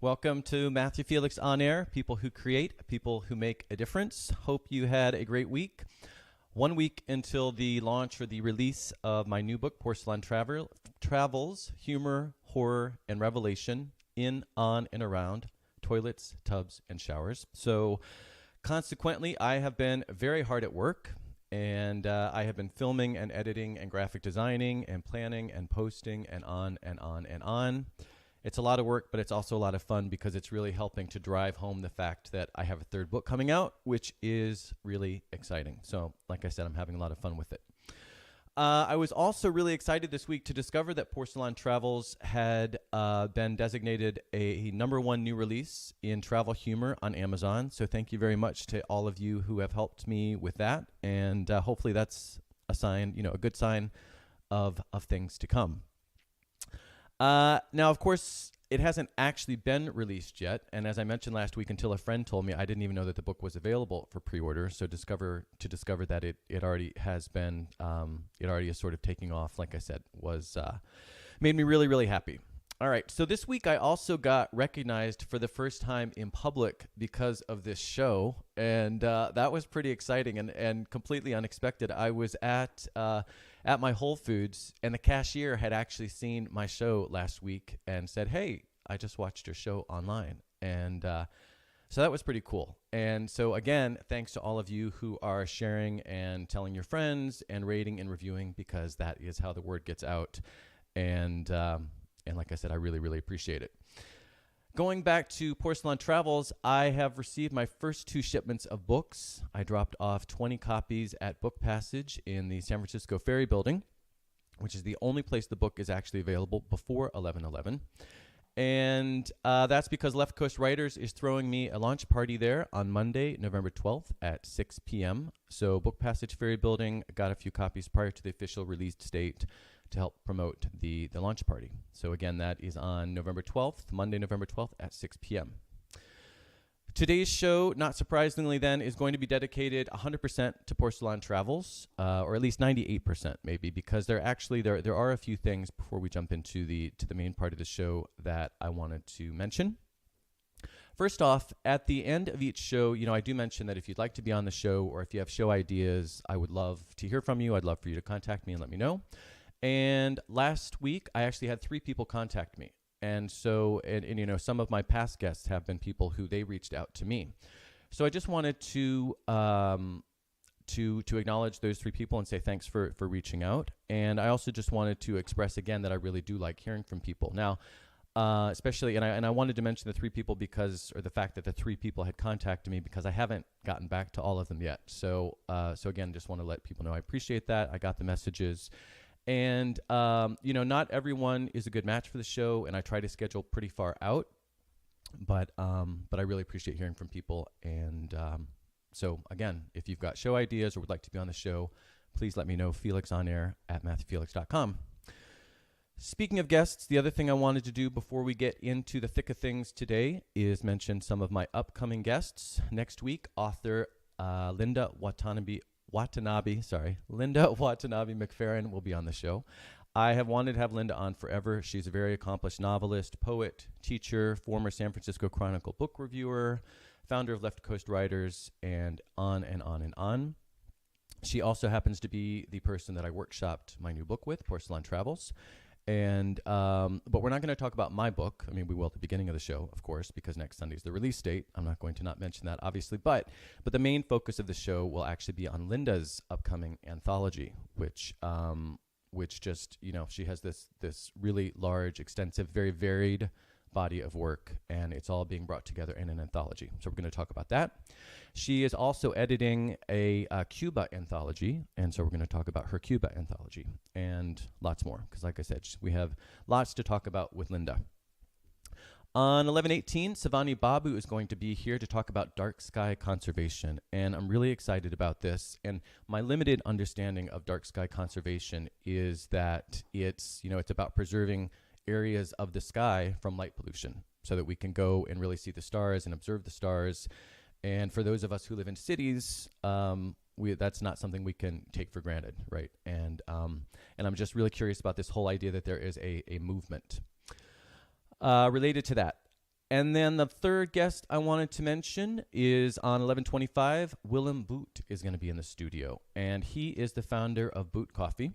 Welcome to Matthew Felix On Air, people who create, people who make a difference. Hope you had a great week. 1 week until the launch or the release of my new book, Porcelain Travels, Humor, Horror, and Revelation in, on, and around toilets, tubs, and showers. So consequently, I have been very hard at work, and I have been filming and editing and graphic designing and planning and posting and on and on and on. It's a lot of work, but it's also a lot of fun because it's really helping to drive home the fact that I have a third book coming out, which is really exciting. So, like I said, I'm having a lot of fun with it. I was also really excited this week to discover that Porcelain Travels had been designated a #1 new release in travel humor on Amazon. So thank you very much to all of you who have helped me with that. And hopefully that's a sign, a good sign of things to come. Now, of course, it hasn't actually been released yet. And as I mentioned last week, until a friend told me, I didn't even know that the book was available for pre-order. So to discover that it already has been, it already is sort of taking off, like I said, was made me really, really happy. All right. So this week I also got recognized for the first time in public because of this show. And that was pretty exciting and completely unexpected. I was at my Whole Foods, and the cashier had actually seen my show last week and said, "Hey, I just watched your show online." And so that was pretty cool. And so again, thanks to all of you who are sharing and telling your friends and rating and reviewing, because that is how the word gets out. And like I said, I really, really appreciate it. Going back to Porcelain Travels, I have received my first 2 shipments of books. I dropped off 20 copies at Book Passage in the San Francisco Ferry Building, which is the only place the book is actually available before 11/11. And that's because Left Coast Writers is throwing me a launch party there on Monday, November 12th at 6 p.m. So Book Passage Ferry Building got a few copies prior to the official release date to help promote the launch party. So again, that is on November 12th, Monday, November 12th at 6 p.m. Today's show, not surprisingly then, is going to be dedicated 100% to Porcelain Travels, or at least 98% maybe, because there are a few things before we jump into the main part of the show that I wanted to mention. First off, at the end of each show, I do mention that if you'd like to be on the show or if you have show ideas, I would love to hear from you. I'd love for you to contact me and let me know. And last week, I actually had 3 people contact me. And so, and some of my past guests have been people who they reached out to me. So I just wanted to acknowledge those 3 people and say thanks for reaching out. And I also just wanted to express again that I really do like hearing from people. Now, especially, and I wanted to mention the 3 people or the fact that the 3 people had contacted me because I haven't gotten back to all of them yet. So again, just want to let people know I appreciate that. I got the messages. And, not everyone is a good match for the show, and I try to schedule pretty far out, but I really appreciate hearing from people. And so, again, if you've got show ideas or would like to be on the show, please let me know, felixonair@matthewfelix.com. Speaking of guests, the other thing I wanted to do before we get into the thick of things today is mention some of my upcoming guests. Next week, author Linda Watanabe McFerrin will be on the show. I have wanted to have Linda on forever. She's a very accomplished novelist, poet, teacher, former San Francisco Chronicle book reviewer, founder of Left Coast Writers, and on and on and on. She also happens to be the person that I workshopped my new book with, Porcelain Travels. And but we're not going to talk about my book. I mean, we will at the beginning of the show, of course, because next Sunday is the release date. I'm not going to not mention that, obviously. But the main focus of the show will actually be on Linda's upcoming anthology, which just, she has this really large, extensive, very varied body of work, and it's all being brought together in an anthology. So we're going to talk about that. She is also editing a Cuba anthology, and so we're going to talk about her Cuba anthology and lots more, because like I said, we have lots to talk about with Linda. On 11/18, Savani Babu is going to be here to talk about dark sky conservation, and I'm really excited about this. And my limited understanding of dark sky conservation is that it's about preserving areas of the sky from light pollution so that we can go and really see the stars and observe the stars. And for those of us who live in cities, that's not something we can take for granted, right? And I'm just really curious about this whole idea that there is a movement related to that. And then the third guest I wanted to mention is on 11/25, Willem Boot is going to be in the studio. And he is the founder of Boot Coffee.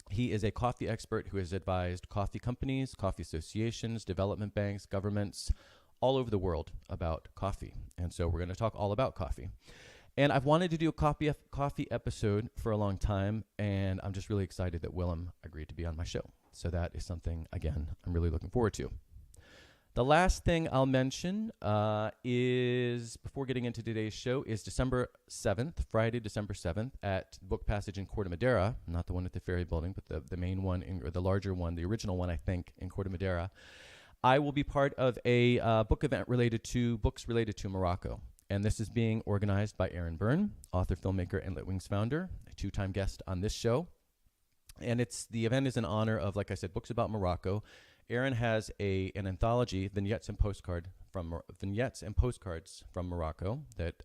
He is a coffee expert who has advised coffee companies, coffee associations, development banks, governments all over the world about coffee. And so we're going to talk all about coffee. And I've wanted to do a coffee episode for a long time, and I'm just really excited that Willem agreed to be on my show. So that is something, again, I'm really looking forward to. The last thing I'll mention is, before getting into today's show, is December 7th, Friday, December 7th, at Book Passage in Corte Madera, not the one at the Ferry Building, but the main one, or the larger one, the original one, I think, in Corte Madera. I will be part of a book event related to books related to Morocco. And this is being organized by Aaron Byrne, author, filmmaker, and Litwings founder, a two-time guest on this show. And the event is in honor of, like I said, books about Morocco. Aaron has an anthology, vignettes and postcards from Morocco that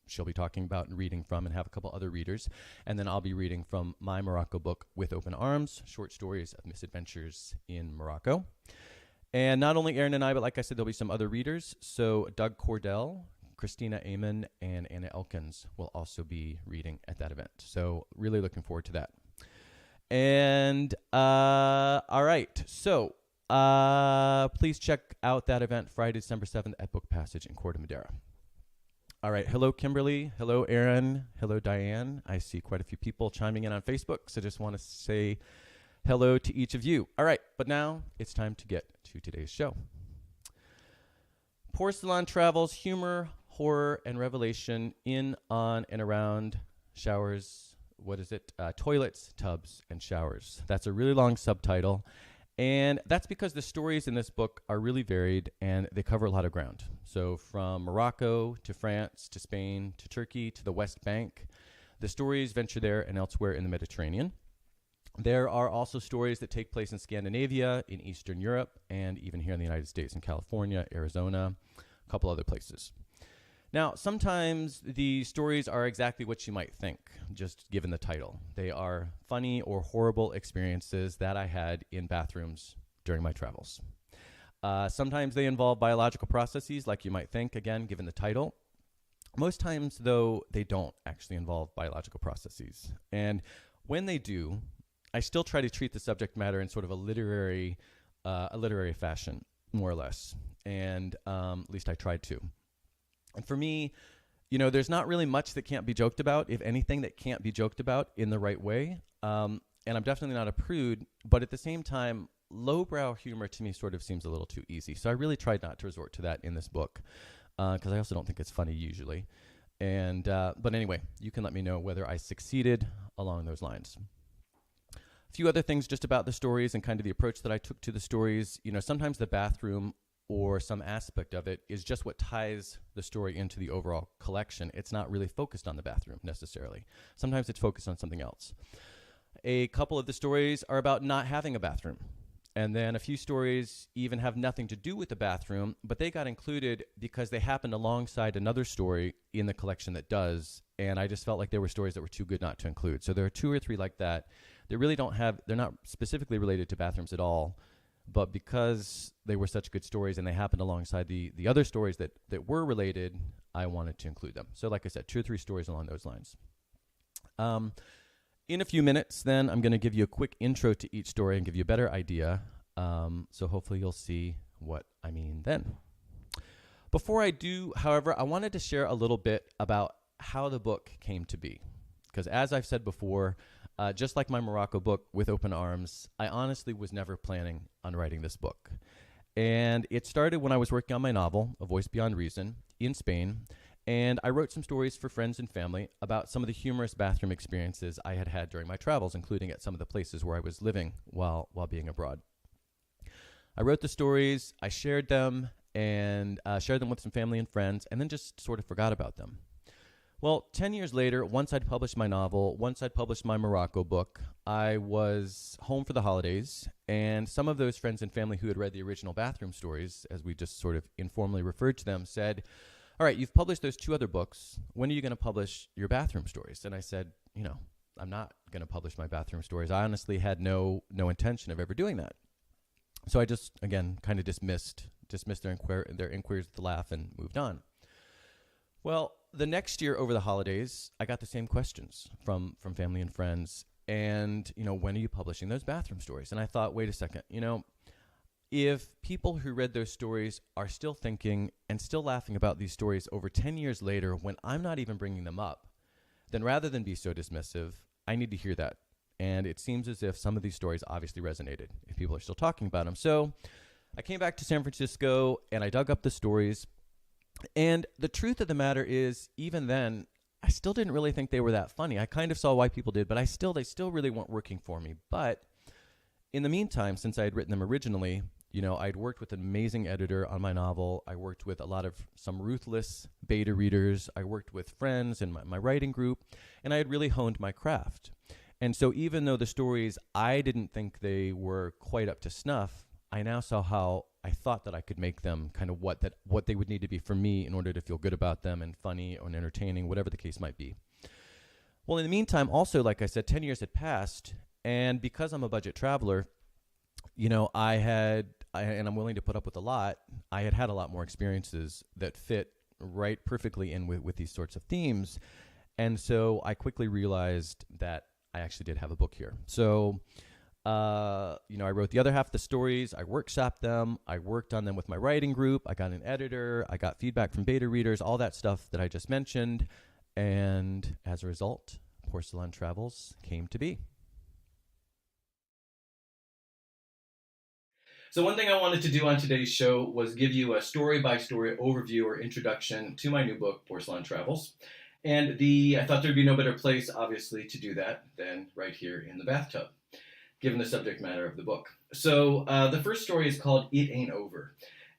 she'll be talking about and reading from, and have a couple other readers. And then I'll be reading from my Morocco book, With Open Arms, Short Stories of Misadventures in Morocco. And not only Aaron and I, but like I said, there'll be some other readers. So Doug Cordell, Christina Amon, and Anna Elkins will also be reading at that event. So really looking forward to that. And all right, so please check out that event Friday, December 7th at Book Passage in Corte Madera. All right, hello Kimberly, hello Aaron, hello Diane. I see quite a few people chiming in on Facebook, so just want to say hello to each of you. All right, but now it's time to get to today's show. Porcelain Travels, humor, horror, and revelation in, on, and around showers. What is it? Toilets, tubs, and showers. That's a really long subtitle. And that's because the stories in this book are really varied and they cover a lot of ground. So from Morocco to France to Spain to Turkey to the West Bank, the stories venture there and elsewhere in the Mediterranean. There are also stories that take place in Scandinavia, in Eastern Europe, and even here in the United States, in California, Arizona, a couple other places. Now, sometimes the stories are exactly what you might think, just given the title. They are funny or horrible experiences that I had in bathrooms during my travels. Sometimes they involve biological processes, like you might think, again, given the title. Most times, though, they don't actually involve biological processes. And when they do, I still try to treat the subject matter in sort of a literary fashion, more or less. And at least I tried to. And for me, there's not really much that can't be joked about, if anything that can't be joked about in the right way. And I'm definitely not a prude, but at the same time, lowbrow humor to me sort of seems a little too easy. So I really tried not to resort to that in this book, because I also don't think it's funny usually. And but anyway, you can let me know whether I succeeded along those lines. A few other things just about the stories and kind of the approach that I took to the stories. Sometimes the bathroom or some aspect of it is just what ties the story into the overall collection. It's not really focused on the bathroom necessarily. Sometimes it's focused on something else. A couple of the stories are about not having a bathroom. And then a few stories even have nothing to do with the bathroom, but they got included because they happened alongside another story in the collection that does. And I just felt like there were stories that were too good not to include. So there are two or three like that. They're not specifically related to bathrooms at all. But because they were such good stories and they happened alongside the other stories that were related, I wanted to include them. So like I said, 2 or 3 stories along those lines. In a few minutes, then, I'm going to give you a quick intro to each story and give you a better idea. So hopefully you'll see what I mean then. Before I do, however, I wanted to share a little bit about how the book came to be. Because as I've said before, just like my Morocco book, With Open Arms, I honestly was never planning on writing this book. And it started when I was working on my novel, A Voice Beyond Reason, in Spain. And I wrote some stories for friends and family about some of the humorous bathroom experiences I had had during my travels, including at some of the places where I was living while being abroad. I wrote the stories, I shared them, and shared them with some family and friends, and then just sort of forgot about them. Well, 10 years later, once I'd published my novel, once I'd published my Morocco book, I was home for the holidays, and some of those friends and family who had read the original bathroom stories, as we just sort of informally referred to them, said, all right, you've published those 2 other books. When are you going to publish your bathroom stories? And I said, I'm not going to publish my bathroom stories. I honestly had no intention of ever doing that. So I just, again, kind of dismissed dismissed their inquiries with a laugh and moved on. Well, the next year over the holidays, I got the same questions from family and friends. And, when are you publishing those bathroom stories? And I thought, wait a second, if people who read those stories are still thinking and still laughing about these stories over 10 years later when I'm not even bringing them up, then rather than be so dismissive, I need to hear that. And it seems as if some of these stories obviously resonated, if people are still talking about them. So I came back to San Francisco and I dug up the stories. And the truth of the matter is, even then, I still didn't really think they were that funny. I kind of saw why people did, but they still really weren't working for me. But in the meantime, since I had written them originally, I'd worked with an amazing editor on my novel. I worked with some ruthless beta readers. I worked with friends in my writing group, and I had really honed my craft. And so even though the stories, I didn't think they were quite up to snuff, I now saw how I thought that I could make them kind of what they would need to be for me in order to feel good about them and funny or entertaining, whatever the case might be. Well, in the meantime, also, like I said, 10 years had passed, and because I'm a budget traveler, and I'm willing to put up with a lot, I had a lot more experiences that fit right perfectly in with these sorts of themes. And so I quickly realized that I actually did have a book here. So I wrote the other half of the stories. I workshopped them. I worked on them with my writing group. I got an editor. I got feedback from beta readers, all that stuff that I just mentioned. And as a result, Porcelain Travels came to be. So one thing I wanted to do on today's show was give you a story-by-story overview or introduction to my new book, Porcelain Travels. And I thought there'd be no better place, obviously, to do that than right here in the bathtub, given the subject matter of the book. So the first story is called It Ain't Over.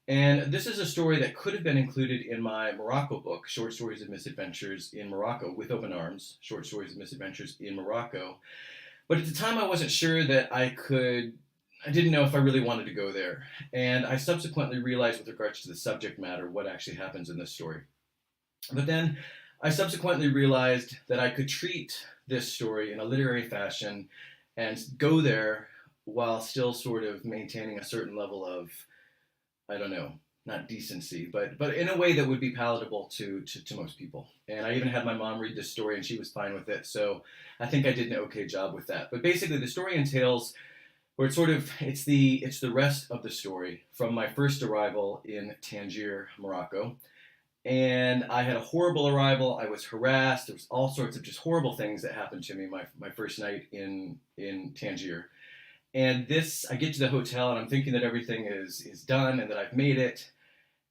And this is a story that could have been included in my Morocco book, Short Stories of Misadventures in Morocco, with Open Arms, Short Stories of Misadventures in Morocco. But at the time, I wasn't sure that I didn't know if I really wanted to go there. And I subsequently realized with regards to the subject matter what actually happens in this story. But then I subsequently realized that I could treat this story in a literary fashion and go there while still sort of maintaining a certain level of, I don't know, not decency, but in a way that would be palatable to most people. And I even had my mom read this story and she was fine with it. So I think I did an okay job with that. But basically the story entails, or it's the rest of the story from my first arrival in Tangier, Morocco. And I had a horrible arrival. I was harassed. There was all sorts of just horrible things that happened to me my first night in Tangier. And I get to the hotel and I'm thinking that everything is done and that I've made it.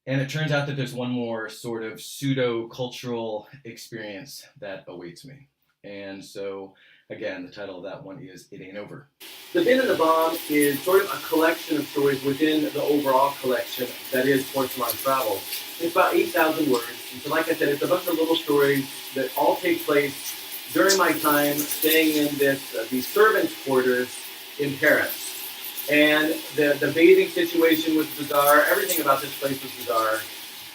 And it turns out that there's one more sort of pseudo-cultural experience that awaits me. And so, again, the title of that one is It Ain't Over. The Bin and the Bomb is sort of a collection of stories within the overall collection that is Porcelain Travels. It's about 8,000 words. And so, like I said, it's a bunch of little stories that all take place during my time staying in these servants' quarters in Paris. And the bathing situation was bizarre. Everything about this place was bizarre.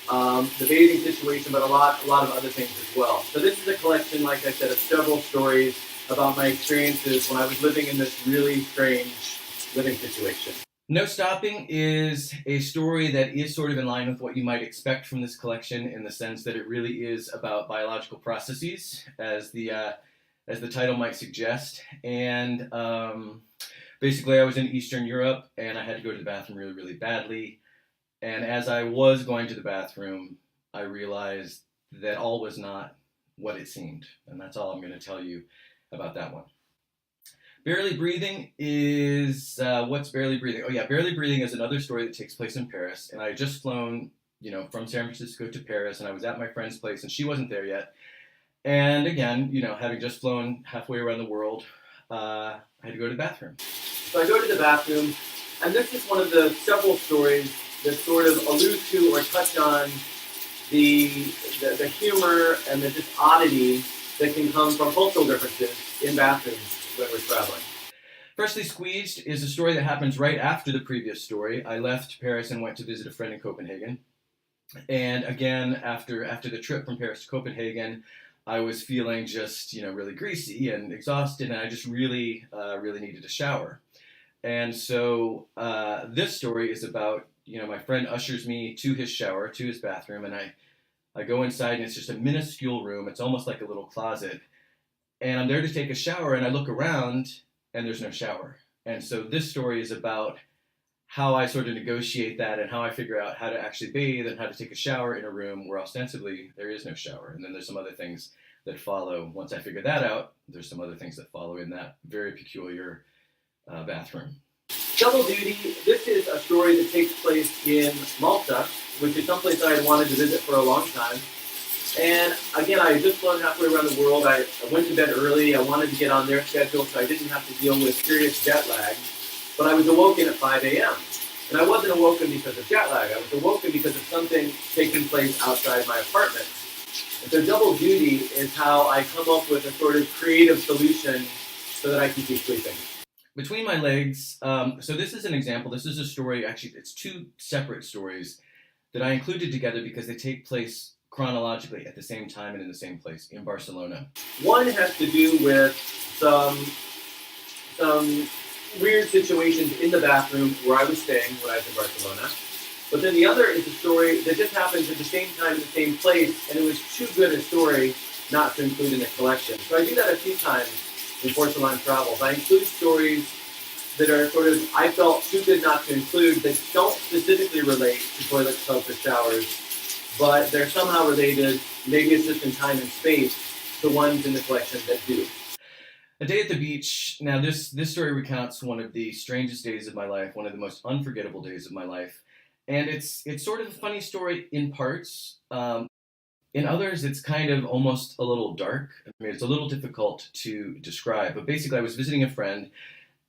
The bathing situation, but a lot of other things as well. So this is a collection, like I said, of several stories about my experiences when I was living in this really strange living situation. No Stopping is a story that is sort of in line with what you might expect from this collection, in the sense that it really is about biological processes, as the title might suggest. And basically, I was in Eastern Europe, and I had to go to the bathroom really, really badly. And as I was going to the bathroom, I realized that all was not what it seemed. And that's all I'm going to tell you about that one. Barely Breathing is, what's Barely Breathing? Oh yeah, Barely Breathing is another story that takes place in Paris. And I had just flown, from San Francisco to Paris, and I was at my friend's place, and she wasn't there yet. And again, having just flown halfway around the world, I had to go to the bathroom. So I go to the bathroom, and this is one of the several stories that sort of allude to or touch on the humor and the just oddity that can come from cultural differences in bathrooms when we're traveling. Freshly Squeezed is a story that happens right after the previous story. I left Paris and went to visit a friend in Copenhagen. And again, after the trip from Paris to Copenhagen, I was feeling just, really greasy and exhausted, and I just really needed a shower. And so this story is about, my friend ushers me to his shower, to his bathroom, and I go inside, and it's just a minuscule room. It's almost like a little closet. And I'm there to take a shower, and I look around, and there's no shower. And so this story is about how I sort of negotiate that and how I figure out how to actually bathe and how to take a shower in a room where ostensibly there is no shower. And then there's some other things that follow. Once I figure that out, there's some other things that follow in that very peculiar bathroom. Double Duty, this is a story that takes place in Malta, which is someplace I had wanted to visit for a long time. And again, I had just flown halfway around the world. I went to bed early. I wanted to get on their schedule so I didn't have to deal with serious jet lag. But I was awoken at 5 a.m. And I wasn't awoken because of jet lag. I was awoken because of something taking place outside my apartment. And so double duty is how I come up with a sort of creative solution so that I can keep sleeping. Between my legs, so this is an example. This is a story, actually, it's two separate stories that I included together because they take place chronologically at the same time and in the same place in Barcelona. One has to do with some weird situations in the bathroom where I was staying when I was in Barcelona. But then the other is a story that just happens at the same time in the same place, and it was too good a story not to include in the collection. So I do that a few times in Porcelain Travels. I include stories that are sort of, I felt, too good not to include, that don't specifically relate to toilets, tubs, or showers, but they're somehow related, maybe it's just in time and space, to ones in the collection that do. A Day at the Beach. Now this story recounts one of the strangest days of my life, one of the most unforgettable days of my life. And it's sort of a funny story in parts. In others, it's kind of almost a little dark. I mean, it's a little difficult to describe. But basically, I was visiting a friend,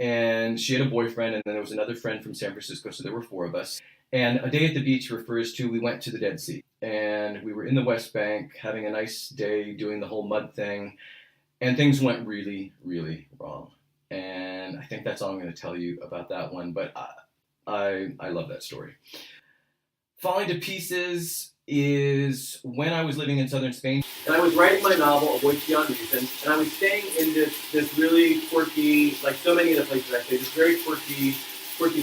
and she had a boyfriend, and then there was another friend from San Francisco, so there were four of us. And A Day at the Beach refers to, we went to the Dead Sea. And we were in the West Bank, having a nice day, doing the whole mud thing. And things went really, really wrong. And I think that's all I'm going to tell you about that one. But I love that story. Falling to Pieces is when I was living in southern Spain. And I was writing my novel, Avoid Beyond Reason, and I was staying in this really quirky, like so many of the places I stayed, this very quirky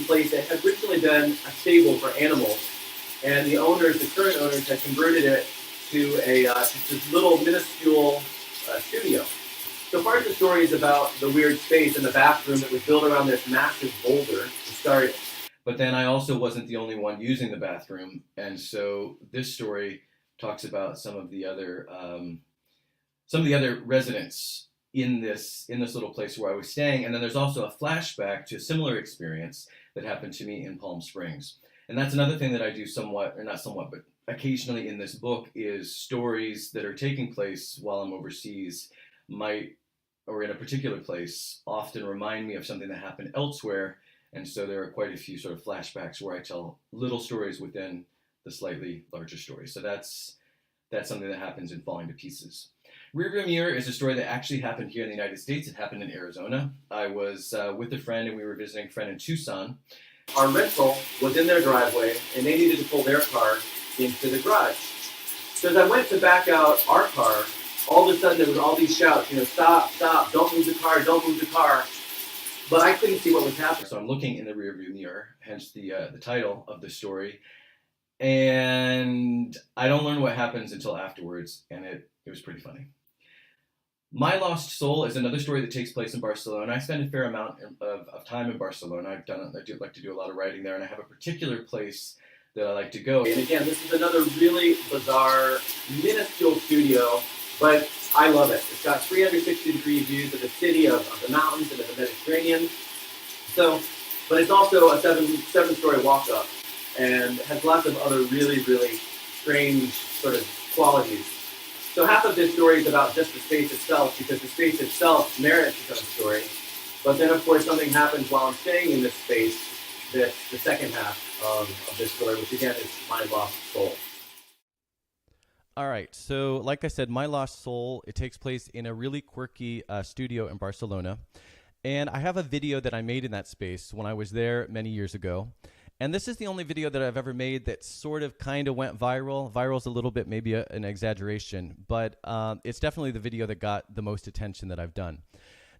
place that had originally been a stable for animals. And the current owners, had converted it to just this little minuscule studio. So part of the story is about the weird space in the bathroom that was built around this massive boulder to start it. But then I also wasn't the only one using the bathroom, and so this story talks about some of the other residents in this little place where I was staying. And then there's also a flashback to a similar experience that happened to me in Palm Springs. And that's another thing that I do but occasionally in this book, is stories that are taking place while I'm overseas or in a particular place, often remind me of something that happened elsewhere. And so there are quite a few sort of flashbacks where I tell little stories within the slightly larger story. So that's something that happens in Falling to Pieces. Rearview Mirror is a story that actually happened here in the United States. It happened in Arizona. I was with a friend, and we were visiting a friend in Tucson. Our rental was in their driveway, and they needed to pull their car into the garage. So as I went to back out our car, all of a sudden there was all these shouts, stop, don't move the car. But I couldn't see what was happening. So I'm looking in the rearview mirror, hence the title of the story. And I don't learn what happens until afterwards, and it was pretty funny. My Lost Soul is another story that takes place in Barcelona. I spend a fair amount of time in Barcelona. I do like to do a lot of writing there, and I have a particular place that I like to go. And again, this is another really bizarre, minuscule studio, but I love it. It's got 360-degree views of the city, of the mountains, and of the Mediterranean. But it's also a seven-story walk-up, and has lots of other really, really strange sort of qualities. So half of this story is about just the space itself, because the space itself merits its own story. But then, of course, something happens while I'm staying in this space that's the second half of this story, which again is My Lost Soul. All right, so like I said, My Lost Soul, it takes place in a really quirky studio in Barcelona. And I have a video that I made in that space when I was there many years ago. And this is the only video that I've ever made that sort of kind of went viral. Viral's a little bit maybe an exaggeration, but it's definitely the video that got the most attention that I've done.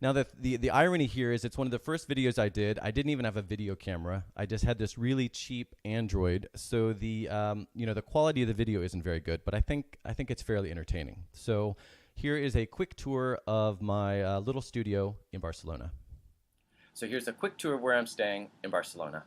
Now, the irony here is it's one of the first videos I did. I didn't even have a video camera. I just had this really cheap Android, so the the quality of the video isn't very good, but I think it's fairly entertaining. So here is a quick tour of my little studio in Barcelona. So here's a quick tour of where I'm staying in Barcelona.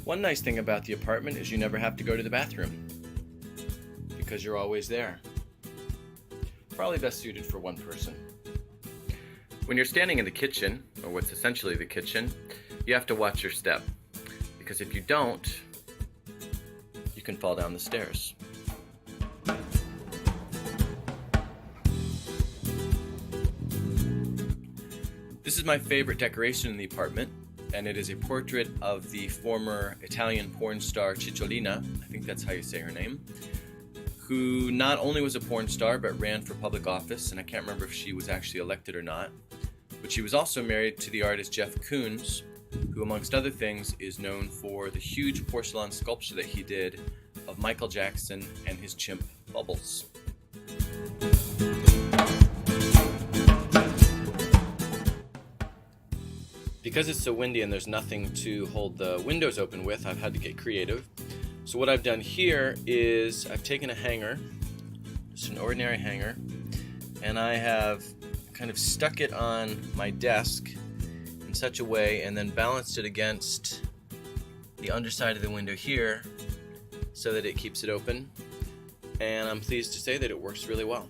One nice thing about the apartment is you never have to go to the bathroom because you're always there. Probably best suited for one person. When you're standing in the kitchen, or what's essentially the kitchen, you have to watch your step, because if you don't, you can fall down the stairs. This is my favorite decoration in the apartment, and it is a portrait of the former Italian porn star Cicciolina, I think that's how you say her name, who not only was a porn star but ran for public office, and I can't remember if she was actually elected or not, but she was also married to the artist Jeff Koons, who amongst other things is known for the huge porcelain sculpture that he did of Michael Jackson and his chimp Bubbles. Because it's so windy and there's nothing to hold the windows open with, I've had to get creative. So what I've done here is I've taken a hanger, just an ordinary hanger, and I have kind of stuck it on my desk in such a way and then balanced it against the underside of the window here so that it keeps it open. And I'm pleased to say that it works really well.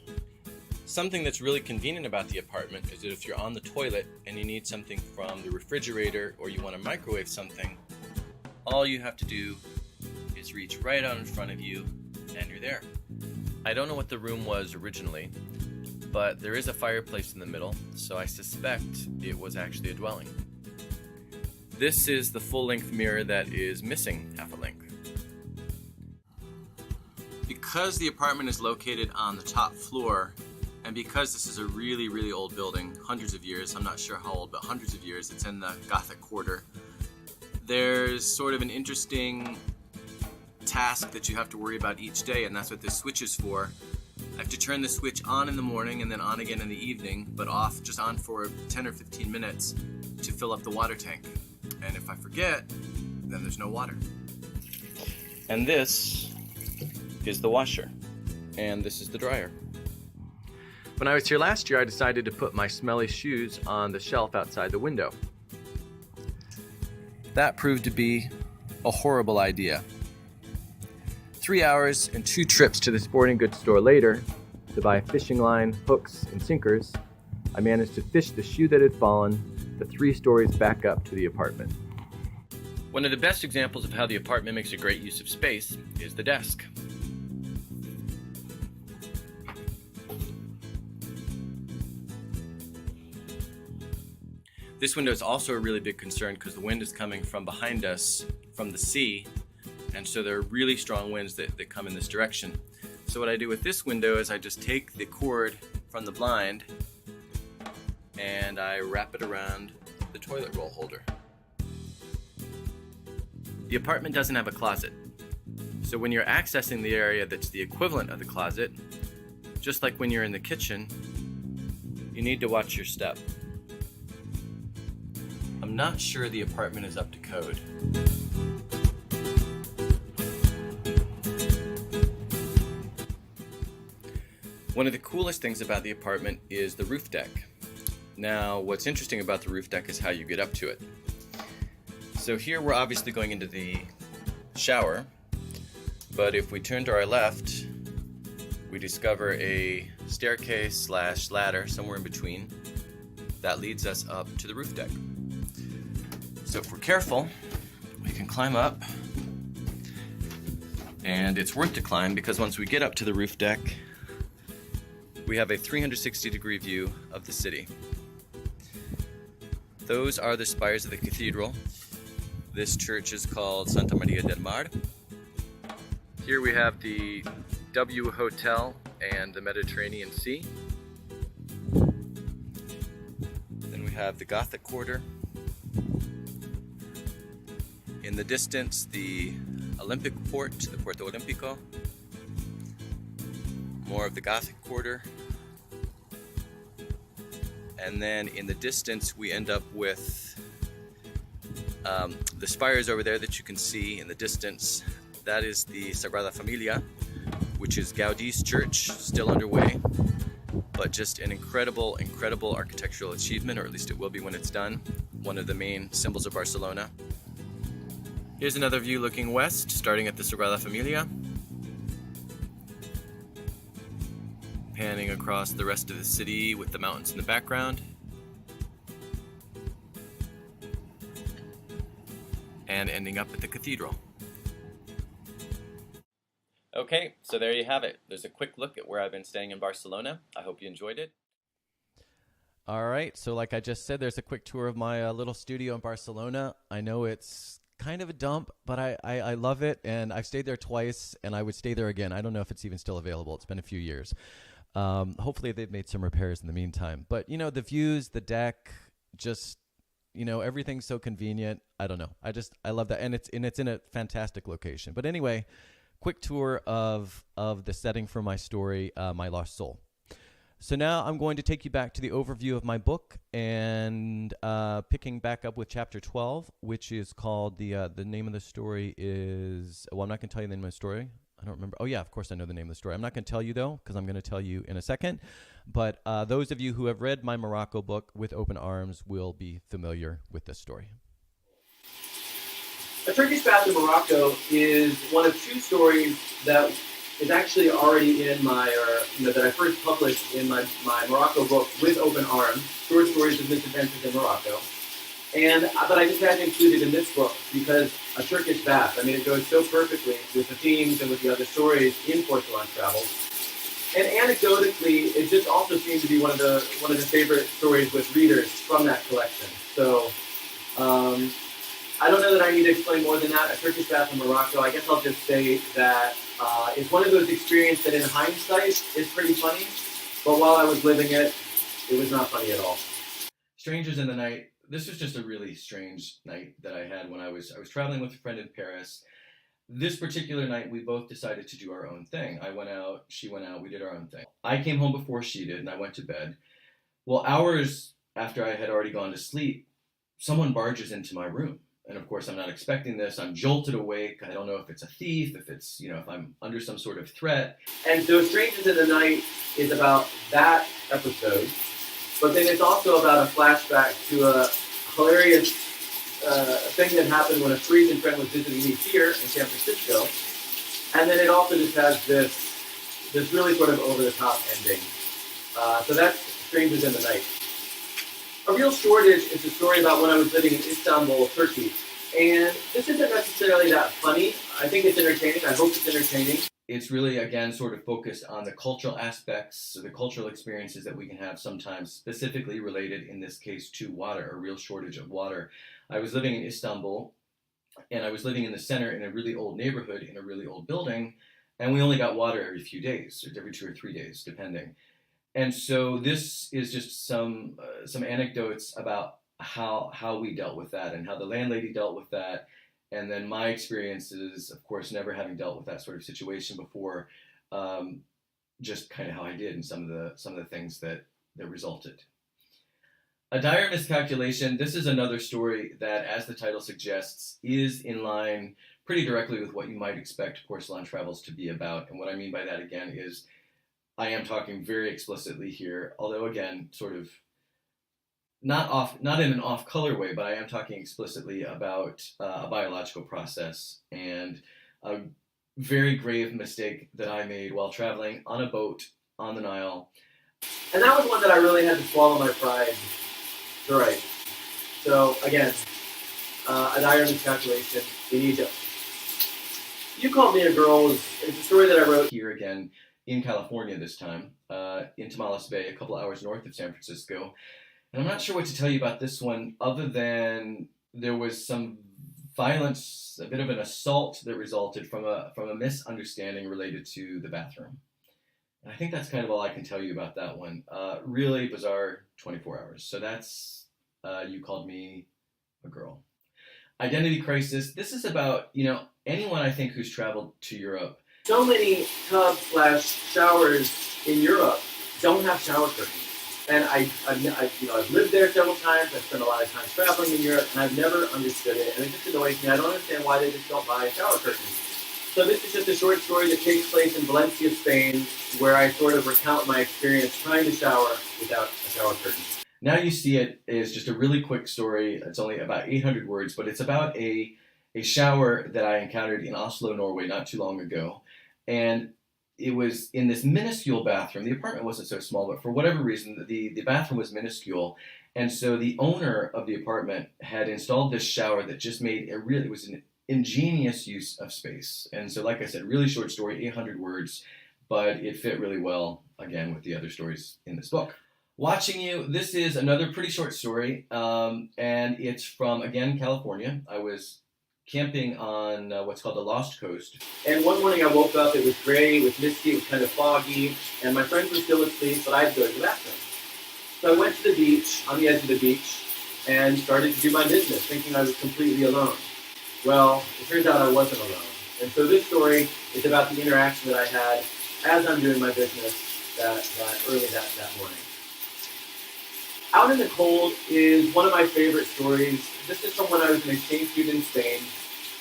Something that's really convenient about the apartment is that if you're on the toilet and you need something from the refrigerator or you want to microwave something, all you have to do is reach right out in front of you and you're there. I don't know what the room was originally, but there is a fireplace in the middle, so I suspect it was actually a dwelling. This is the full-length mirror that is missing half a length. Because the apartment is located on the top floor, and because this is a really, really old building, hundreds of years, I'm not sure how old, but hundreds of years, it's in the Gothic Quarter, there's sort of an interesting task that you have to worry about each day, and that's what this switch is for. I have to turn the switch on in the morning and then on again in the evening, but off, just on for 10 or 15 minutes to fill up the water tank. And if I forget, then there's no water. And this is the washer, and this is the dryer. When I was here last year, I decided to put my smelly shoes on the shelf outside the window. That proved to be a horrible idea. 3 hours and 2 trips to the sporting goods store later to buy a fishing line, hooks, and sinkers, I managed to fish the shoe that had fallen the 3 stories back up to the apartment. One of the best examples of how the apartment makes a great use of space is the desk. This window is also a really big concern because the wind is coming from behind us from the sea, and so there are really strong winds that come in this direction. So what I do with this window is I just take the cord from the blind and I wrap it around the toilet roll holder. The apartment doesn't have a closet, so when you're accessing the area that's the equivalent of the closet, just like when you're in the kitchen, you need to watch your step. I'm not sure the apartment is up to code. One of the coolest things about the apartment is the roof deck. Now, what's interesting about the roof deck is how you get up to it. So here we're obviously going into the shower, but if we turn to our left, we discover a staircase / ladder somewhere in between that leads us up to the roof deck. So if we're careful, we can climb up, and it's worth to climb because once we get up to the roof deck, we have a 360-degree view of the city. Those are the spires of the cathedral. This church is called Santa Maria del Mar. Here we have the W Hotel and the Mediterranean Sea. Then we have the Gothic Quarter. In the distance, the Olympic Port, the Puerto Olímpico. More of the Gothic Quarter. And then in the distance, we end up with the spires over there that you can see in the distance. That is the Sagrada Familia, which is Gaudi's church, still underway, but just an incredible, incredible architectural achievement, or at least it will be when it's done. One of the main symbols of Barcelona. Here's another view looking west, starting at the Sagrada Familia. Panning across the rest of the city with the mountains in the background. And ending up at the cathedral. Okay, so there you have it. There's a quick look at where I've been staying in Barcelona. I hope you enjoyed it. All right, so like I just said, there's a quick tour of my little studio in Barcelona. I know it's kind of a dump, but I love it, and I've stayed there twice, and I would stay there again. I don't know if it's even still available. It's been a few years. Hopefully they've made some repairs in the meantime. But, you know, the views, the deck, just, you know, everything's so convenient. I don't know. I love that. And it's in a fantastic location. But anyway, quick tour of the setting for my story, My Lost Soul. So now I'm going to take you back to the overview of my book and picking back up with chapter 12, which is called, the name of the story is, well, I'm not going to tell you the name of the story. I don't remember. Oh, yeah, of course I know the name of the story. I'm not going to tell you, though, because I'm going to tell you in a second. But those of you who have read my Morocco book, With Open Arms, will be familiar with this story. A Turkish Bath in Morocco is one of two stories that is actually already in my, that I first published in my Morocco book, With Open Arms, Short Stories of Misadventures in Morocco. But I just had to include it in this book because a Turkish bath, I mean, it goes so perfectly with the themes and with the other stories in Porcelain Travels. And anecdotally, it just also seems to be one of the favorite stories with readers from that collection. So I don't know that I need to explain more than that. A Turkish bath in Morocco, I guess I'll just say that it's one of those experiences that in hindsight is pretty funny, but while I was living it, it was not funny at all. Strangers in the Night. This was just a really strange night that I had when I was traveling with a friend in Paris. This particular night, we both decided to do our own thing. I went out, she went out, we did our own thing. I came home before she did, and I went to bed. Well, hours after I had already gone to sleep, someone barges into my room. And of course, I'm not expecting this. I'm jolted awake. I don't know if it's a thief, if it's, if I'm under some sort of threat. And so Strangers in the Night is about that episode. But then it's also about a flashback to a hilarious thing that happened when a Parisian friend was visiting me here in San Francisco. And then it also just has this really sort of over-the-top ending. So that's Strangers in the Night. A Real Shortage is a story about when I was living in Istanbul, Turkey. And this isn't necessarily that funny. I think it's entertaining. I hope it's entertaining. It's really, again, sort of focused on the cultural aspects, the cultural experiences that we can have sometimes, specifically related, in this case, to water, a real shortage of water. I was living in Istanbul, and I was living in the center in a really old neighborhood, in a really old building, and we only got water every few days, or every 2 or 3 days, depending. And so this is just some anecdotes about how we dealt with that, and how the landlady dealt with that. And then my experiences, of course, never having dealt with that sort of situation before, just kind of how I did, and some of the things that resulted. A Dire Miscalculation. This is another story that, as the title suggests, is in line pretty directly with what you might expect Porcelain Travels to be about. And what I mean by that, again, is I am talking very explicitly here, although again, sort of not in an off-color way, but I am talking explicitly about a biological process and a very grave mistake that I made while traveling on a boat on the Nile. And that was one that I really had to swallow my pride to write. So again, A Dire Miscalculation in Egypt. You Called Me a Girl is a story that I wrote here again in California this time, in Tamales Bay, a couple hours north of San Francisco. And I'm not sure what to tell you about this one other than there was some violence, a bit of an assault that resulted from a misunderstanding related to the bathroom. And I think that's kind of all I can tell you about that one. Really bizarre 24 hours. So that's You Called Me a Girl. Identity Crisis. This is about, anyone I think who's traveled to Europe. So many tubs/showers in Europe don't have shower curtains. And I've lived there several times. I've spent a lot of time traveling in Europe, and I've never understood it. And it just annoys me. I don't understand why they just don't buy shower curtains. So this is just a short story that takes place in Valencia, Spain, where I sort of recount my experience trying to shower without a shower curtain. Now You See It is just a really quick story. It's only about 800 words, but it's about a shower that I encountered in Oslo, Norway, not too long ago. And it was in this minuscule bathroom. The apartment wasn't so small, but for whatever reason, the bathroom was minuscule. And so the owner of the apartment had installed this shower that just made it was an ingenious use of space. And so, like I said, really short story, 800 words, but it fit really well, again, with the other stories in this book. Watching You, this is another pretty short story, and it's from, again, California. I was camping on what's called the Lost Coast. And one morning I woke up, it was gray, it was misty, it was kind of foggy, and my friends were still asleep, but I had to go to the bathroom. So I went to the beach, on the edge of the beach, and started to do my business, thinking I was completely alone. Well, it turns out I wasn't alone. And so this story is about the interaction that I had as I'm doing my business early that morning. Out in the Cold is one of my favorite stories. This is from when I was an exchange student in Spain,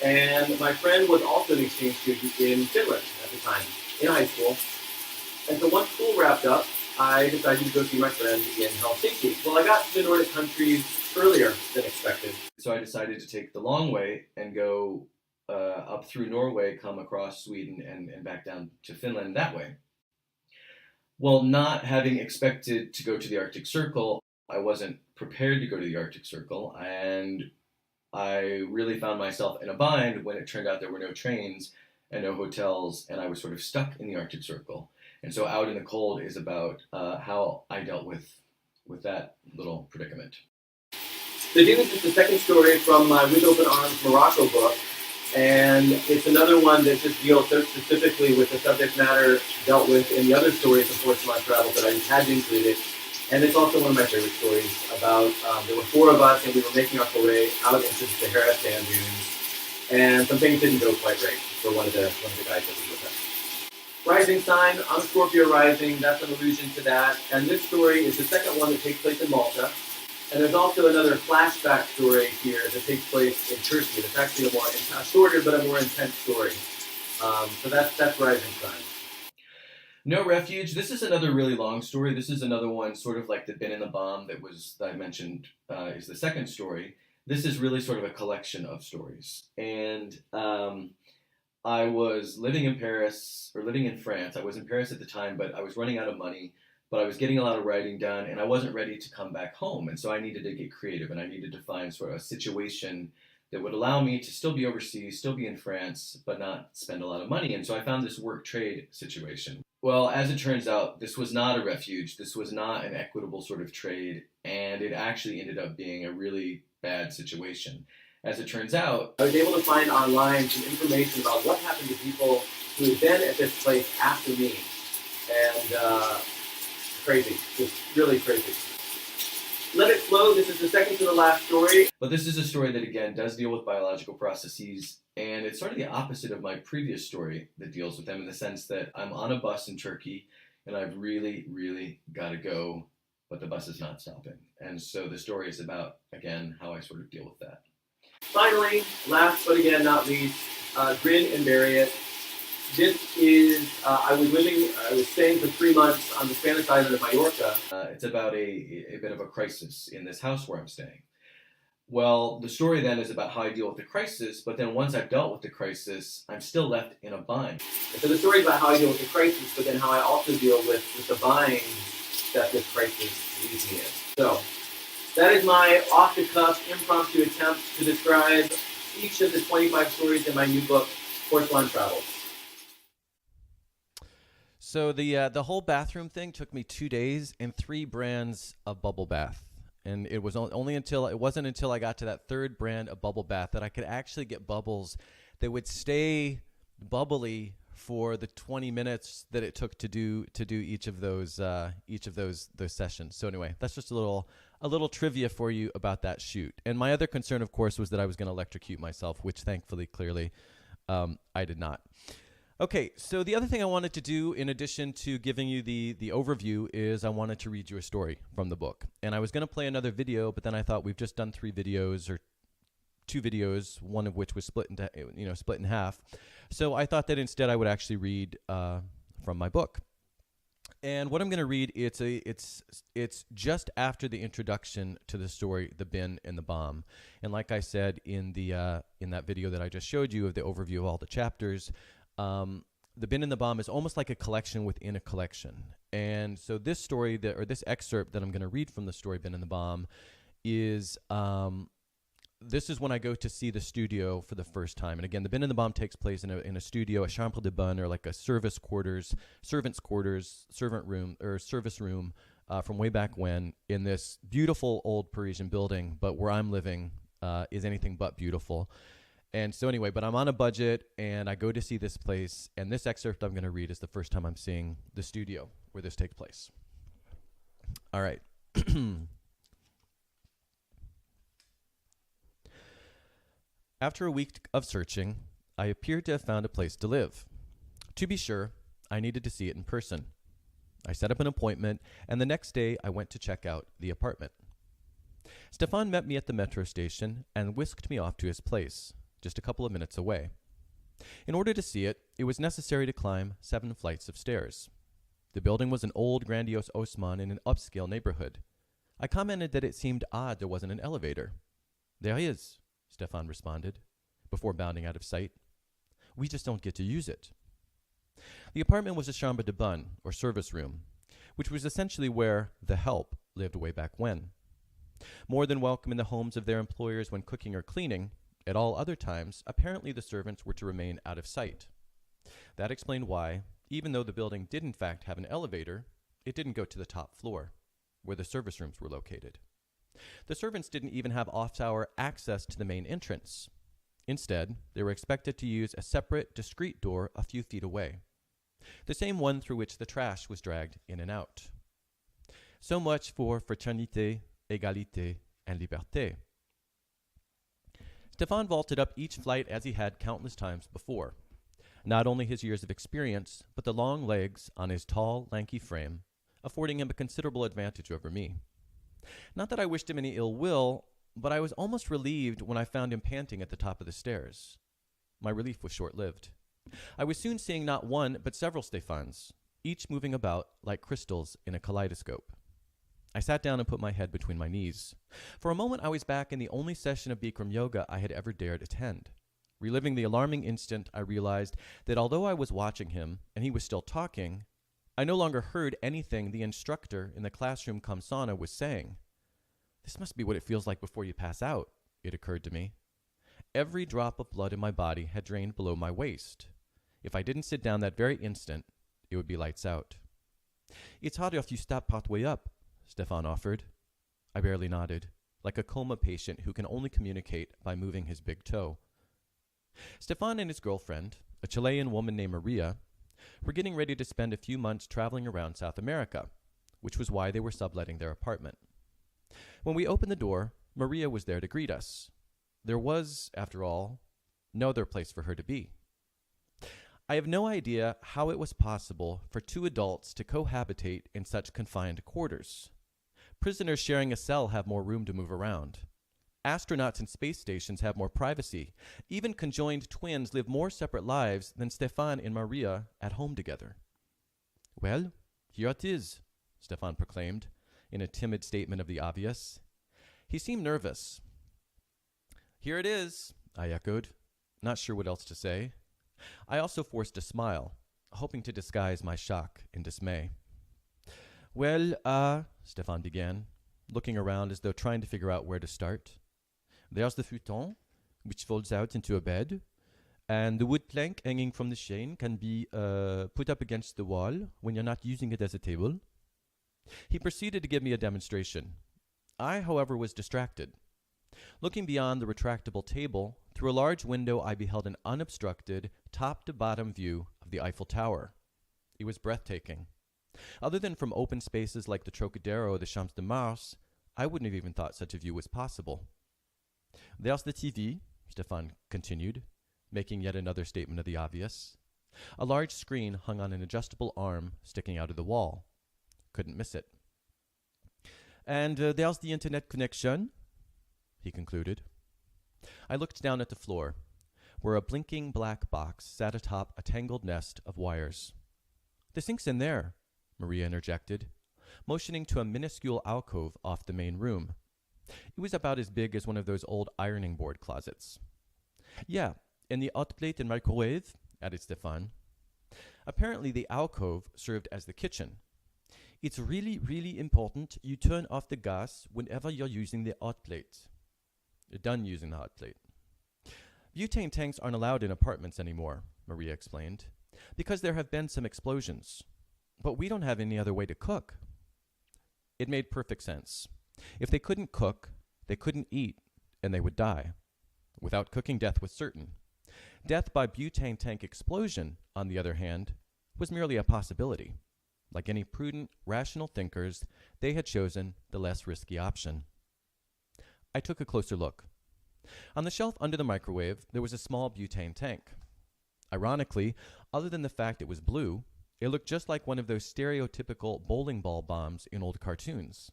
and my friend was also an exchange student in Finland at the time, in high school. And so once school wrapped up, I decided to go see my friend in Helsinki. Well, I got to the Nordic countries earlier than expected. So I decided to take the long way and go up through Norway, come across Sweden, and back down to Finland that way. Well, not having expected to go to the Arctic Circle, I wasn't prepared to go to the Arctic Circle, and I really found myself in a bind when it turned out there were no trains and no hotels, and I was sort of stuck in the Arctic Circle. And so Out in the Cold is about how I dealt with that little predicament. The Dunes is the second story from my With Open Arms Morocco book, and it's another one that just deals so specifically with the subject matter dealt with in the other stories of Porcelain Travels that I just had to include it. And it's also one of my favorite stories about, there were four of us and we were making our way out into the Sahara sand dunes, and some things didn't go quite right for one of the guys that was with us. Rising sign, I'm Scorpio rising, that's an allusion to that. And this story is the second one that takes place in Malta. And there's also another flashback story here that takes place in Turkey. It's actually a shorter but a more intense story. So that's Rising sign. No Refuge. This is another really long story. This is another one sort of like the Bin in the Bomb that I mentioned is the second story. This is really sort of a collection of stories. And I was living in France. I was in Paris at the time, but I was running out of money, but I was getting a lot of writing done, and I wasn't ready to come back home. And so I needed to get creative, and I needed to find sort of a situation that would allow me to still be overseas, still be in France, but not spend a lot of money. And so I found this work trade situation. Well, as it turns out, this was not a refuge. This was not an equitable sort of trade, and it actually ended up being a really bad situation. As it turns out, I was able to find online some information about what happened to people who had been at this place after me. And crazy, just really crazy. Let It Flow, this is the second to the last story. But this is a story that, again, does deal with biological processes, and it's sort of the opposite of my previous story that deals with them in the sense that I'm on a bus in Turkey, and I've really, really got to go, but the bus is not stopping. And so the story is about, again, how I sort of deal with that. Finally, last but again not least, Grin and Bury It. This is, I was staying for 3 months on the Spanish island of Mallorca. It's about a bit of a crisis in this house where I'm staying. Well, the story then is about how I deal with the crisis, but then once I've dealt with the crisis, I'm still left in a bind. And so the story is about how I deal with the crisis, but then how I also deal with the bind that this crisis leaves me in. So, that is my off-the-cuff, impromptu attempt to describe each of the 25 stories in my new book, Porcelain Travels. So the whole bathroom thing took me 2 days and 3 brands of bubble bath. And it was it wasn't until I got to that third brand of bubble bath that I could actually get bubbles that would stay bubbly for the 20 minutes that it took to do each of those sessions. So anyway, that's just a little trivia for you about that shoot. And my other concern, of course, was that I was going to electrocute myself, which thankfully, clearly, I did not. Okay, so the other thing I wanted to do, in addition to giving you the overview, is I wanted to read you a story from the book. And I was going to play another video, but then I thought we've just done 3 videos, or 2 videos, one of which was split in half. So I thought that instead I would actually read from my book. And what I'm going to read, it's just after the introduction to the story, The Bin and the Bomb. And like I said in that video that I just showed you of the overview of all the chapters, The Bin and the Bomb is almost like a collection within a collection. And so this story, this excerpt that I'm going to read from the story Bin and the Bomb is, this is when I go to see the studio for the first time. And again, The Bin and the Bomb takes place in a studio, a chambre de bonne, or like a servant's quarters, servant room, or service room from way back when, in this beautiful old Parisian building. But where I'm living is anything but beautiful. And so anyway, but I'm on a budget, and I go to see this place, and this excerpt I'm going to read is the first time I'm seeing the studio where this takes place. All right. After a week of searching, I appeared to have found a place to live. To be sure, I needed to see it in person. I set up an appointment, and the next day I went to check out the apartment. Stefan met me at the metro station and whisked me off to his place, just a couple of minutes away. In order to see it, it was necessary to climb 7 flights of stairs. The building was an old, grandiose Haussmann in an upscale neighborhood. I commented that it seemed odd there wasn't an elevator. There is, Stefan responded, before bounding out of sight. We just don't get to use it. The apartment was a chambre de bonne, or service room, which was essentially where the help lived way back when. More than welcome in the homes of their employers when cooking or cleaning, at all other times, apparently the servants were to remain out of sight. That explained why, even though the building did in fact have an elevator, it didn't go to the top floor, where the service rooms were located. The servants didn't even have off-hour access to the main entrance. Instead, they were expected to use a separate, discreet door a few feet away, the same one through which the trash was dragged in and out. So much for fraternité, égalité, and liberté. Stefan vaulted up each flight as he had countless times before. Not only his years of experience, but the long legs on his tall, lanky frame, affording him a considerable advantage over me. Not that I wished him any ill will, but I was almost relieved when I found him panting at the top of the stairs. My relief was short-lived. I was soon seeing not one, but several Stefans, each moving about like crystals in a kaleidoscope. I sat down and put my head between my knees. For a moment I was back in the only session of Bikram yoga I had ever dared attend. Reliving the alarming instant, I realized that although I was watching him, and he was still talking, I no longer heard anything the instructor in the classroom Kamsana was saying. This must be what it feels like before you pass out, it occurred to me. Every drop of blood in my body had drained below my waist. If I didn't sit down that very instant, it would be lights out. It's harder if you stop partway up, Stefan offered. I barely nodded, like a coma patient who can only communicate by moving his big toe. Stefan and his girlfriend, a Chilean woman named Maria, were getting ready to spend a few months traveling around South America, which was why they were subletting their apartment. When we opened the door, Maria was there to greet us. There was, after all, no other place for her to be. I have no idea how it was possible for 2 adults to cohabitate in such confined quarters. Prisoners sharing a cell have more room to move around. Astronauts in space stations have more privacy. Even conjoined twins live more separate lives than Stefan and Maria at home together. Well, here it is, Stefan proclaimed, in a timid statement of the obvious. He seemed nervous. Here it is, I echoed, not sure what else to say. I also forced a smile, hoping to disguise my shock and dismay. Well, Stefan began, looking around as though trying to figure out where to start. There's the futon, which folds out into a bed, and the wood plank hanging from the chain can be put up against the wall when you're not using it as a table. He proceeded to give me a demonstration. I, however, was distracted. Looking beyond the retractable table, through a large window I beheld an unobstructed, top-to-bottom view of the Eiffel Tower. It was breathtaking. Other than from open spaces like the Trocadero or the Champs de Mars, I wouldn't have even thought such a view was possible. There's the TV, Stefan continued, making yet another statement of the obvious. A large screen hung on an adjustable arm sticking out of the wall. Couldn't miss it. And there's the internet connection, he concluded. I looked down at the floor, where a blinking black box sat atop a tangled nest of wires. The sink's in there, Maria interjected, motioning to a minuscule alcove off the main room. It was about as big as one of those old ironing board closets. Yeah, and the hot plate and microwave, added Stefan. Apparently the alcove served as the kitchen. It's really, really important you turn off the gas whenever you're using the hot plate. You're done using the hot plate. Butane tanks aren't allowed in apartments anymore, Maria explained, because there have been some explosions. But we don't have any other way to cook. It made perfect sense. If they couldn't cook, they couldn't eat, and they would die. Without cooking, death was certain. Death by butane tank explosion, on the other hand, was merely a possibility. Like any prudent, rational thinkers, they had chosen the less risky option. I took a closer look. On the shelf under the microwave, there was a small butane tank. Ironically, other than the fact it was blue, it looked just like one of those stereotypical bowling ball bombs in old cartoons.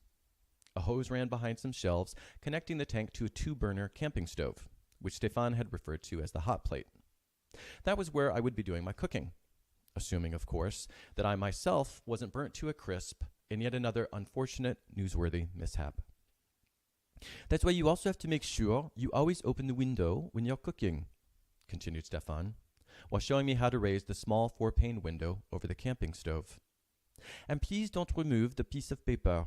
A hose ran behind some shelves, connecting the tank to a 2-burner camping stove, which Stefan had referred to as the hot plate. That was where I would be doing my cooking, assuming, of course, that I myself wasn't burnt to a crisp in yet another unfortunate, newsworthy mishap. That's why you also have to make sure you always open the window when you're cooking, continued Stefan, while showing me how to raise the small 4-pane window over the camping stove. And please don't remove the piece of paper.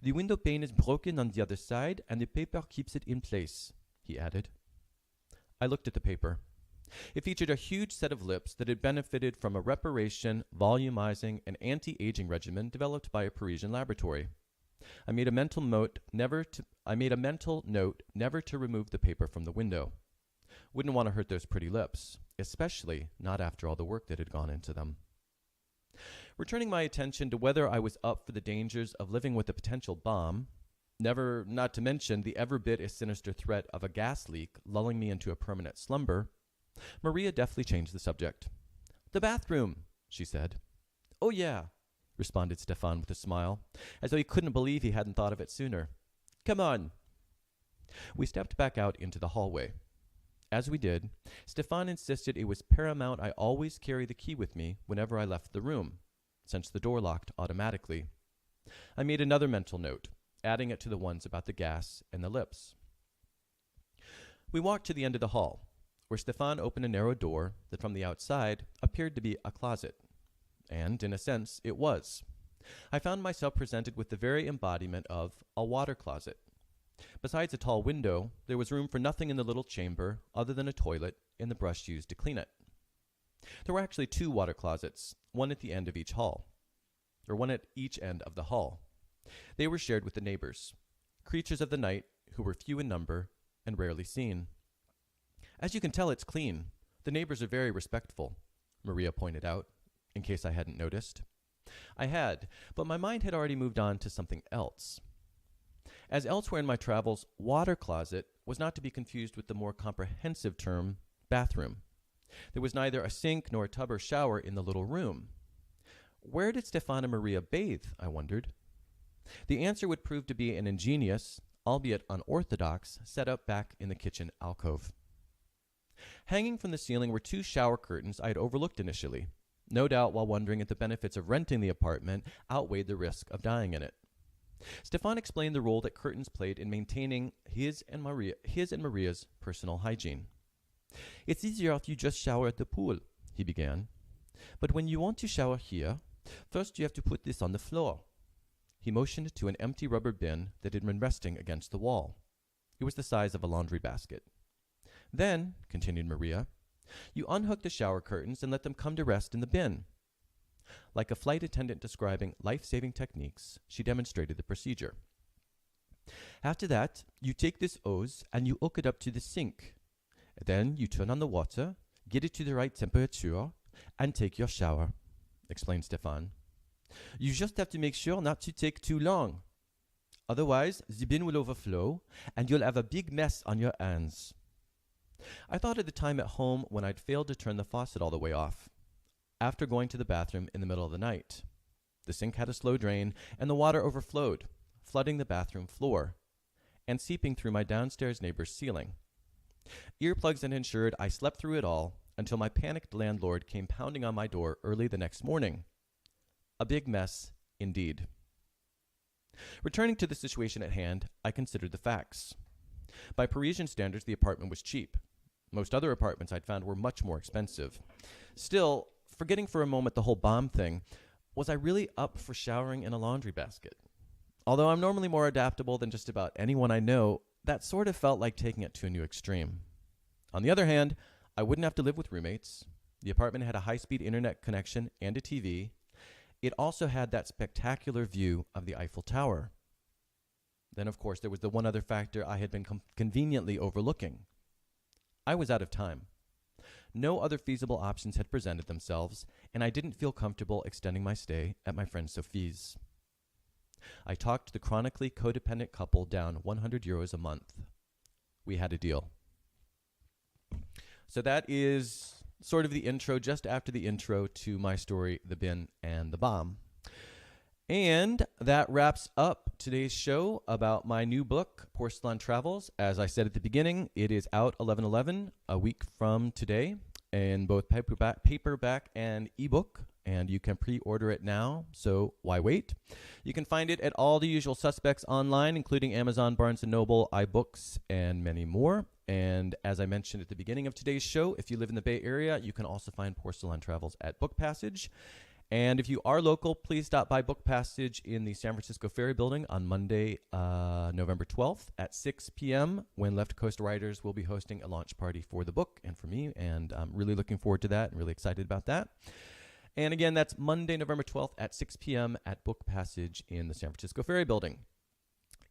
The window pane is broken on the other side, and the paper keeps it in place, he added. I looked at the paper. It featured a huge set of lips that had benefited from a reparation, volumizing, and anti-aging regimen developed by a Parisian laboratory. I made a mental note never to remove the paper from the window. Wouldn't want to hurt those pretty lips, especially not after all the work that had gone into them. Returning my attention to whether I was up for the dangers of living with a potential bomb, not to mention the ever bit as sinister threat of a gas leak lulling me into a permanent slumber, Maria deftly changed the subject. The bathroom, she said. Oh yeah, responded Stefan with a smile, as though he couldn't believe he hadn't thought of it sooner. Come on. We stepped back out into the hallway. As we did, Stefan insisted it was paramount I always carry the key with me whenever I left the room, since the door locked automatically. I made another mental note, adding it to the ones about the gas and the lips. We walked to the end of the hall, where Stefan opened a narrow door that from the outside appeared to be a closet. And, in a sense, it was. I found myself presented with the very embodiment of a water closet. Besides a tall window, there was room for nothing in the little chamber other than a toilet and the brush used to clean it. There were actually 2 water closets, one at the end of each hall, or one at each end of the hall. They were shared with the neighbors, creatures of the night who were few in number and rarely seen. As you can tell, it's clean. The neighbors are very respectful, Maria pointed out, in case I hadn't noticed. I had, but my mind had already moved on to something else. As elsewhere in my travels, water closet was not to be confused with the more comprehensive term bathroom. There was neither a sink nor a tub or shower in the little room. Where did Stefan and Maria bathe, I wondered? The answer would prove to be an ingenious, albeit unorthodox, setup back in the kitchen alcove. Hanging from the ceiling were 2 shower curtains I had overlooked initially, no doubt while wondering if the benefits of renting the apartment outweighed the risk of dying in it. Stefan explained the role that curtains played in maintaining his and Maria's personal hygiene. It's easier if you just shower at the pool, he began. But when you want to shower here, first you have to put this on the floor. He motioned to an empty rubber bin that had been resting against the wall. It was the size of a laundry basket. Then, continued Maria, you unhook the shower curtains and let them come to rest in the bin. Like a flight attendant describing life-saving techniques, she demonstrated the procedure. After that, you take this hose and you hook it up to the sink. Then you turn on the water, get it to the right temperature, and take your shower, explained Stefan. You just have to make sure not to take too long. Otherwise, the bin will overflow, and you'll have a big mess on your hands. I thought of the time at home when I'd failed to turn the faucet all the way off, after going to the bathroom in the middle of the night. The sink had a slow drain, and the water overflowed, flooding the bathroom floor, and seeping through my downstairs neighbor's ceiling. Earplugs and ensured I slept through it all until my panicked landlord came pounding on my door early the next morning. A big mess, indeed. Returning to the situation at hand, I considered the facts. By Parisian standards, the apartment was cheap. Most other apartments I'd found were much more expensive. Still, forgetting for a moment the whole bomb thing, was I really up for showering in a laundry basket? Although I'm normally more adaptable than just about anyone I know, that sort of felt like taking it to a new extreme. On the other hand, I wouldn't have to live with roommates. The apartment had a high-speed internet connection and a TV. It also had that spectacular view of the Eiffel Tower. Then, of course, there was the one other factor I had been conveniently overlooking. I was out of time. No other feasible options had presented themselves, and I didn't feel comfortable extending my stay at my friend Sophie's. I talked the chronically codependent couple down 100 euros a month. We had a deal. So that is sort of the intro, just after the intro to my story, The Bin and the Bomb. And that wraps up today's show about my new book, Porcelain Travels. As I said at the beginning, it is out 11/11, a week from today, in both paperback and ebook. And you can pre-order it now, so why wait? You can find it at all the usual suspects online, including Amazon, Barnes & Noble, iBooks, and many more. And as I mentioned at the beginning of today's show, if you live in the Bay Area, you can also find Porcelain Travels at Book Passage. And if you are local, please stop by Book Passage in the San Francisco Ferry Building on Monday, November 12th at 6 p.m. when Left Coast Writers will be hosting a launch party for the book and for me. And I'm really looking forward to that and really excited about that. And again, that's Monday, November 12th at 6 p.m. at Book Passage in the San Francisco Ferry Building.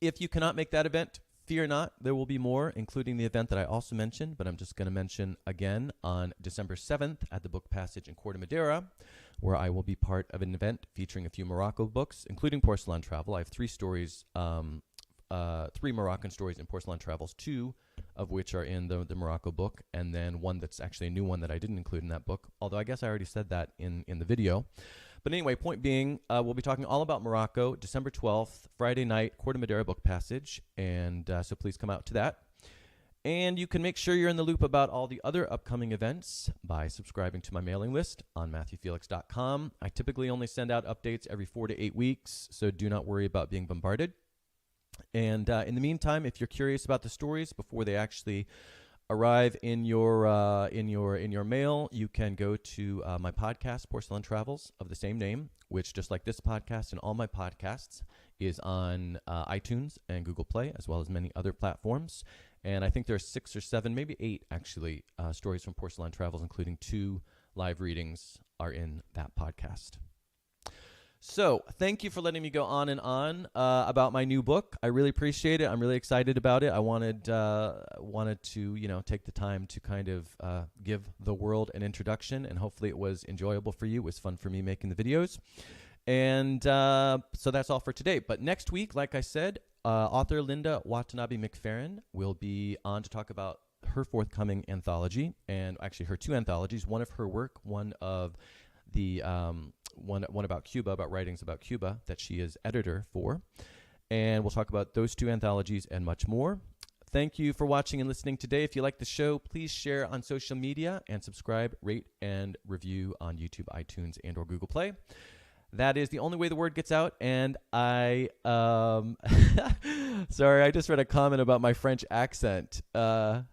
If you cannot make that event, fear not, there will be more, including the event that I also mentioned, but I'm just going to mention again on December 7th at the Book Passage in Corte Madera, where I will be part of an event featuring a few Morocco books, including Porcelain Travel. I have three Moroccan stories in Porcelain Travels, two of which are in the Morocco book, and then one that's actually a new one that I didn't include in that book, although I guess I already said that in the video. But anyway, point being, we'll be talking all about Morocco, December 12th, Friday night, Corte Madera Book Passage, and so please come out to that. And you can make sure you're in the loop about all the other upcoming events by subscribing to my mailing list on MatthewFelix.com. I typically only send out updates every 4 to 8 weeks, so do not worry about being bombarded. And in the meantime, if you're curious about the stories before they actually arrive in your mail, you can go to my podcast, Porcelain Travels, of the same name, which, just like this podcast and all my podcasts, is on iTunes and Google Play, as well as many other platforms. And I think there are 6 or 7, maybe 8, actually, stories from Porcelain Travels, including 2 live readings, are in that podcast. So thank you for letting me go on and on about my new book. I really appreciate it. I'm really excited about it. I wanted to take the time to kind of give the world an introduction, and hopefully it was enjoyable for you. It was fun for me making the videos. And so that's all for today. But next week, like I said, author Linda Watanabe McFerrin will be on to talk about her forthcoming anthology, and actually her 2 anthologies, one of her work, one of the one about Cuba, about writings about Cuba that she is editor for. And we'll talk about those 2 anthologies and much more. Thank you for watching and listening today. If you like the show, please share on social media and subscribe, rate, and review on YouTube, iTunes, and or Google Play. That is the only way the word gets out. And I, sorry, I just read a comment about my French accent. I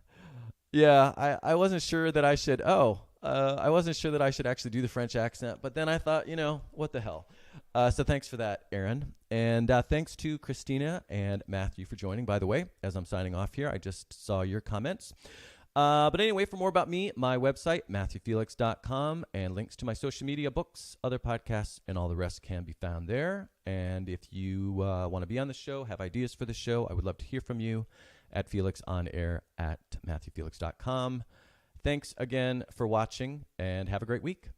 wasn't sure that I should, I wasn't sure that I should actually do the French accent, but then I thought, what the hell? So thanks for that, Aaron. And thanks to Christina and Matthew for joining, by the way, as I'm signing off here. I just saw your comments. But anyway, for more about me, my website, MatthewFelix.com, and links to my social media, books, other podcasts, and all the rest can be found there. And if you want to be on the show, have ideas for the show, I would love to hear from you at FelixOnAir at MatthewFelix.com. Thanks again for watching, and have a great week.